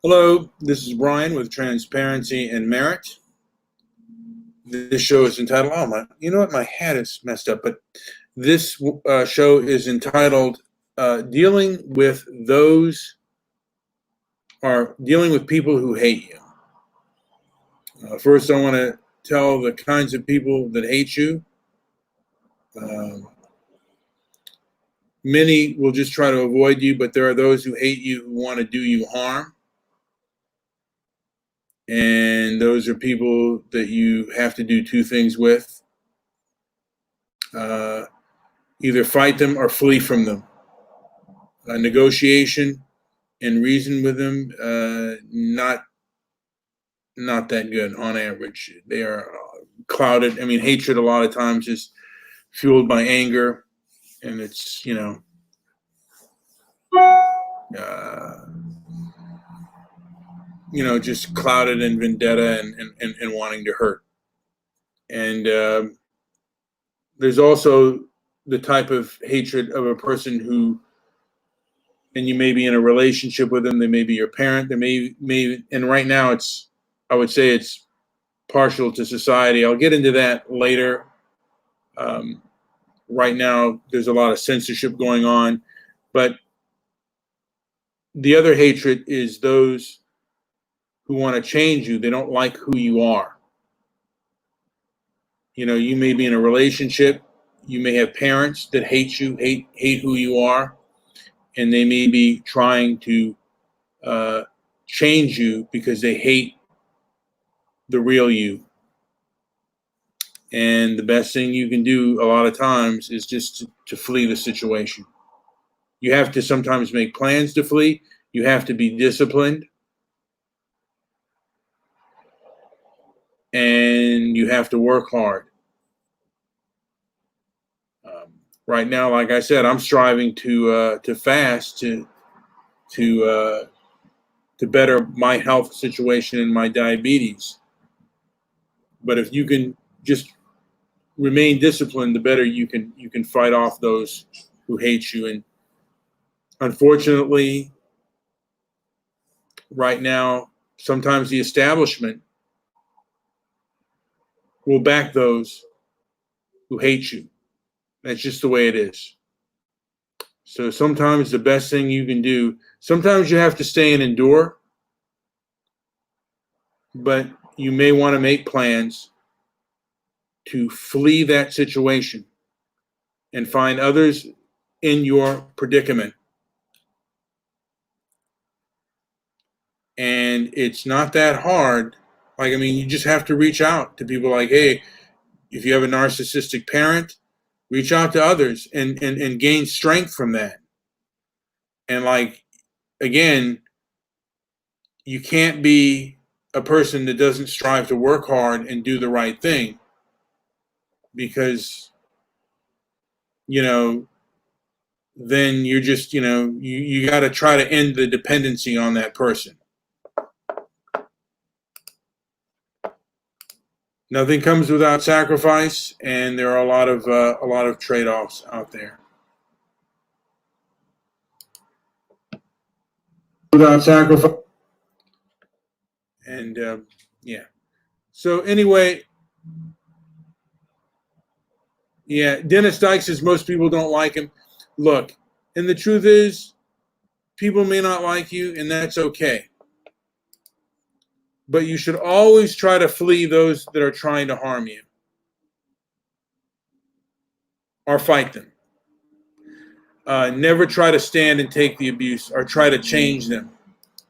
Hello, this is Brian with Transparency and Merit. This show is entitled, my hat is messed up, but this show is entitled Dealing with People Who Hate You. First, I want to tell the kinds of people that hate you. Many will just try to avoid you, but there are those who hate you who want to do you harm. And those are people that you have to do two things with. Either fight them or flee from them. Negotiation and reason with them, not that good on average. They are clouded. Hatred a lot of times is fueled by anger, and it's, just clouded in vendetta and wanting to hurt. And there's also the type of hatred of a person who, and you may be in a relationship with them, they may be your parent, and right now I would say it's partial to society. I'll get into that later. Right now, there's a lot of censorship going on, but the other hatred is those who want to change you. They don't like who you are. You may be in a relationship. You may have parents that hate you, hate who you are, and they may be trying to change you because they hate the real you. And the best thing you can do a lot of times is just to flee the situation. You have to sometimes make plans to flee. You have to be disciplined. And you have to work hard. Right now, like I said, I'm striving to fast to better my health situation and my diabetes. But if you can just remain disciplined, the better you can fight off those who hate you. And unfortunately, right now, sometimes the establishment will back those who hate you. That's just the way it is. So sometimes the best thing you can do, sometimes you have to stay and endure, but you may want to make plans to flee that situation and find others in your predicament. And it's not that hard. You just have to reach out to people like, hey, if you have a narcissistic parent, reach out to others and gain strength from that. And again, you can't be a person that doesn't strive to work hard and do the right thing, because, then you're just, you got to try to end the dependency on that person. Nothing comes without sacrifice, and there are a lot of trade-offs out there. Without sacrifice, and yeah. So anyway, yeah, Dennis Dyke says most people don't like him. Look, and the truth is, people may not like you, and that's okay. But you should always try to flee those that are trying to harm you, or fight them. Never try to stand and take the abuse or try to change them.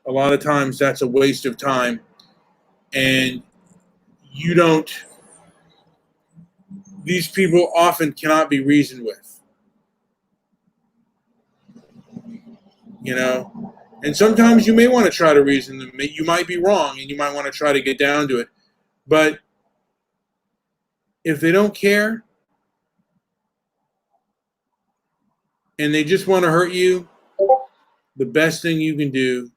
A lot of times that's a waste of time, and these people often cannot be reasoned with. And sometimes you may want to try to reason them. You might be wrong, and you might want to try to get down to it. But if they don't care and they just want to hurt you, the best thing you can do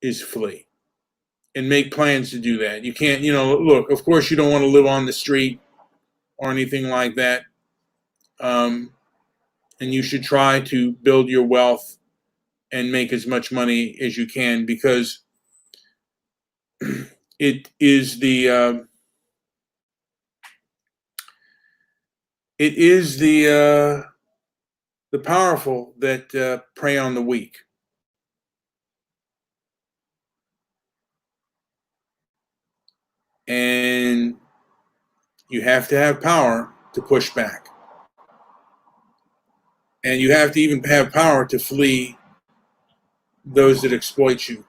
is flee and make plans to do that. You can't, look, of course you don't want to live on the street or anything like that. And you should try to build your wealth and make as much money as you can, because it is the powerful that prey on the weak. And you have to have power to push back. And you have to even have power to flee those that exploit you.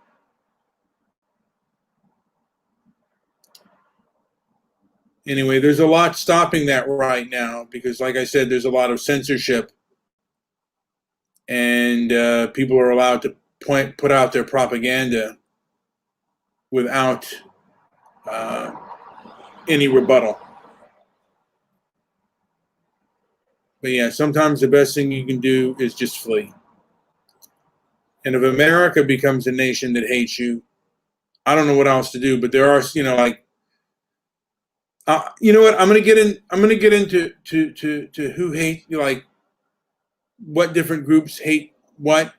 Anyway, there's a lot stopping that right now because, like I said, there's a lot of censorship, and people are allowed to put out their propaganda without any rebuttal. But yeah, sometimes the best thing you can do is just flee. And if America becomes a nation that hates you, I don't know what else to do. But there are, like, you know what? I'm gonna get into who hate, like, what different groups hate what.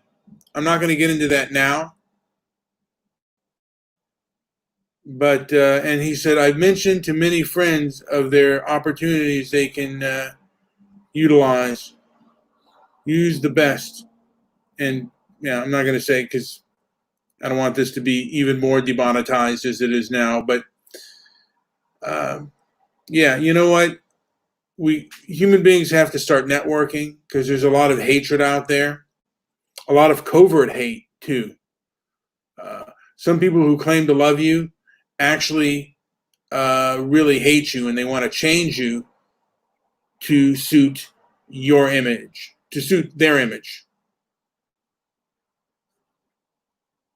I'm not gonna get into that now. But and he said, I've mentioned to many friends of their opportunities they can utilize, use the best. And yeah, I'm not going to say, because I don't want this to be even more demonetized as it is now. But yeah, you know what? We human beings have to start networking, because there's a lot of hatred out there, a lot of covert hate too. Some people who claim to love you actually really hate you, and they want to change you to suit your image, to suit their image.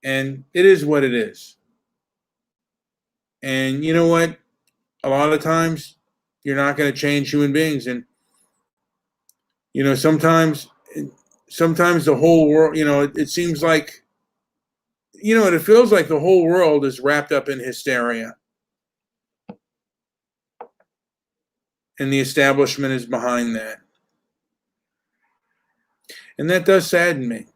And it is what it is. And you know what? A lot of times you're not going to change human beings. And, sometimes the whole world, it seems like, it feels like the whole world is wrapped up in hysteria. And the establishment is behind that. And that does sadden me.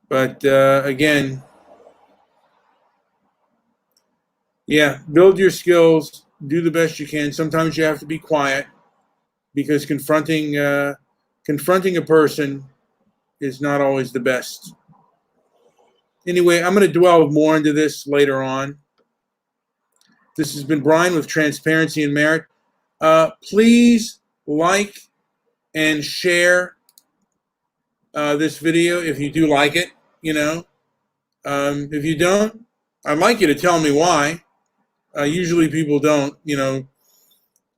But again, yeah, build your skills, do the best you can. Sometimes you have to be quiet, because confronting a person is not always the best. Anyway, I'm going to dwell more into this later on. This has been Brian with Transparency and Merit. Please like and share this video if you do like it. If you don't, I'd like you to tell me why. Usually people don't.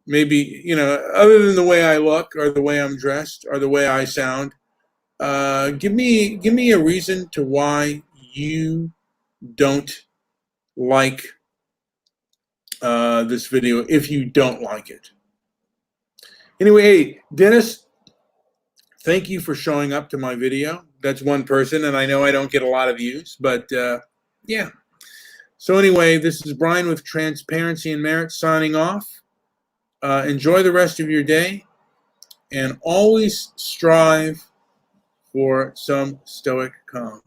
Maybe, other than the way I look, or the way I'm dressed, or the way I sound. Give me a reason to why you don't like this video, if you don't like it. Anyway, hey, Dennis, thank you for showing up to my video. That's one person, and I know I don't get a lot of views, but yeah. So anyway, this is Brian with Transparency and Merit signing off. Enjoy the rest of your day, and always strive for some stoic calm.